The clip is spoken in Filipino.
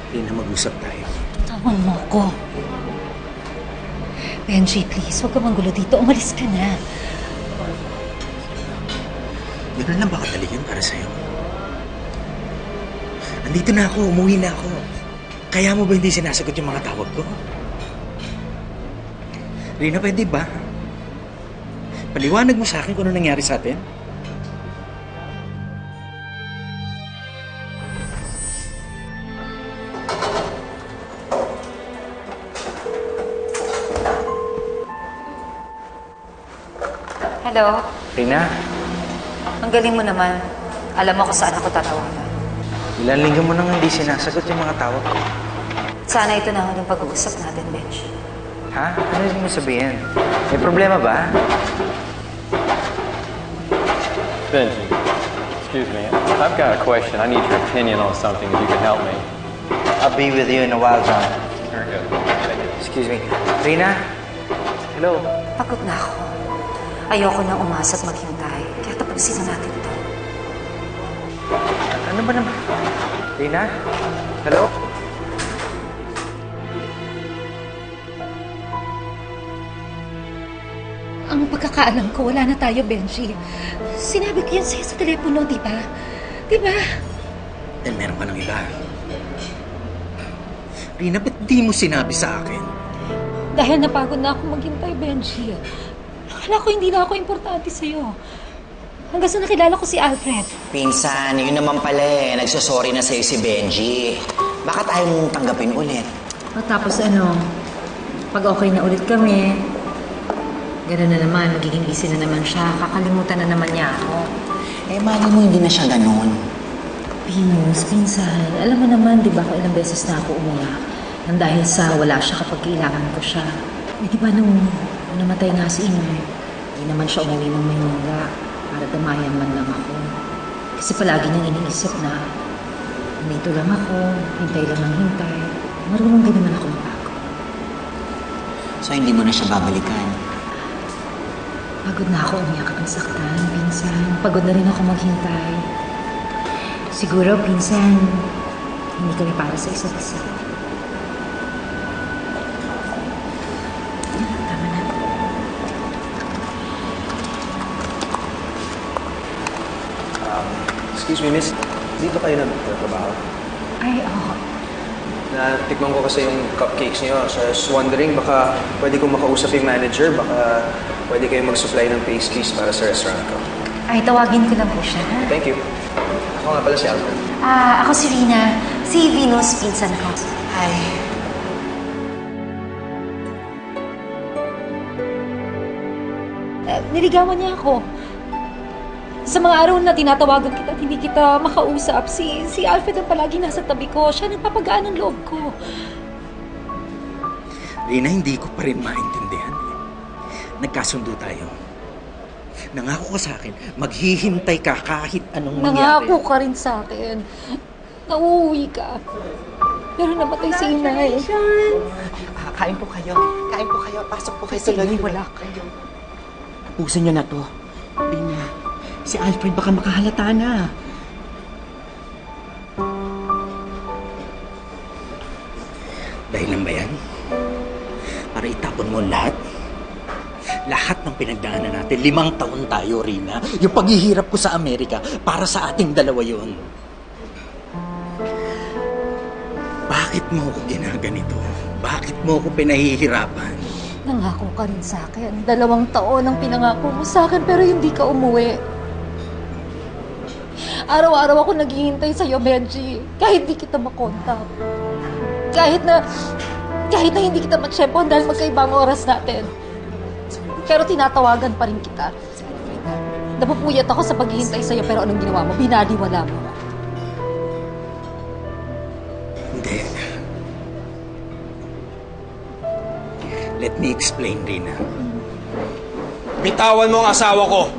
Rina, mag-usap tayo. Tawang mo ko. Benji, please, huwag ka manggulo dito. Umalis ka na. Ganun lang ba kadali yun para sa'yo? Andito na ako, umuwi na ako. Kaya mo ba hindi sinasagot yung mga tawag ko? Rina, pwede ba? Paliwanag mo sa akin kung ano nangyari sa atin. Hello? Rina, Ang galing mo naman. Alam mo kung saan ako tatawagan. ilang linggo mo nang hindi sinasagot yung mga tawag ko. Sana ito na huling pag-uusap natin, Benji. Ha? Ano yung mo sabihin? May problema ba? Benji, excuse me. I've got a question. I need your opinion on something if you can help me. I'll be with you in a while, John. Very good. Thank you. Excuse me. Rina? Hello? Pagod na ako. Ayoko nang umasa at maghintay. Kaya tapusin na natin ito. Ano ba naman? Rina? Hello? Ang pagkakaalam ko, wala na tayo, Benji. Sinabi ko yan sa'yo sa telepono, di ba? Di ba? Then meron ka ng iba. Rina, ba't di mo sinabi sa akin? Dahil napagod na ako maghintay, Benji. Akala ko hindi na ako importante sa'yo. Hanggang sa nakilala ko si Alfred. Pinsan, yun naman pala eh. Nagsosorry na sa'yo si Benji. Bakit ayaw mong tanggapin ulit? O tapos ano, pag okay na ulit kami, gano'n na naman, magiging busy na naman siya. Kakalimutan na naman niya ako. Eh, mali mo hindi na siya ganun. Pinus, pinsan, alam mo naman, di ba, kung ilang beses na ako umiyak. Nang dahil sa wala siya kapag kailangan ko siya. Eh, di ba nung namatay nga si Inoy, hindi naman siya umuwi ng Maynila para damayan man lang ako. Kasi palagi niyang iniisip na nandito lang ako, hintay lang ng hintay. Marunong din naman ako mapagod. So, hindi mo na siya babalikan. Pagod na ako umiyak at nasaktan, pinsan. Pagod na rin ako maghintay. Siguro, pinsan, hindi kami para sa isa't isa. Tama na. Excuse me, miss. Dito kayo nagtatrabaho? Ay, oo. Natikman ko kasi yung cupcakes niyo. So I was wondering, baka pwede kong makausap yung manager. Baka pwede kayo mag-supply ng pastries para sa restaurant ko. Ay, tawagin ko lang po siya. Thank you. Ako nga pala si Alfred. Ako si Rina. Si Venus, pinsan ko. Ay, Niligawan niya ako. Sa mga araw na tinatawagan kita at hindi kita makausap, si Alfred ang palagi nasa tabi ko. Siya nagpapagaan ng loob ko. Rina, hindi ko pa rin maintindihan. Nagkasundo tayo. Nangako ka sa akin, maghihintay ka kahit anong mangyari. Nangako ka rin sa akin. Nauuwi ka. Pero namatay si Inay. kain po kayo. Kain po kayo. Pasok po kayo. Kasi wala kayo. Tapusin niyo na to. Rina, si Alfred baka makahalata na. Dahil lang ba yan? Para itapon mo lahat? Lahat ng pinagdaanan natin, 5 taon tayo, Rina. Yung paghihirap ko sa Amerika, para sa ating dalawa yun. Bakit mo ako ginaganito? Bakit mo ako pinahihirapan? Nangako ka rin sa akin. 2 taon ang pinangako mo sa akin pero hindi ka umuwi. Araw-araw ako naghihintay sa'yo, Benji. Kahit di kita makontak. Kahit na hindi kita matsyempohan dahil magkaiba ang oras natin. Pero tinatawagan pa rin kita. Napupuyat ako sa paghihintay sa'yo pero anong ginawa mo? Binaliwala mo. Hindi. Let me explain, Rina. Bitawan mo ang asawa ko.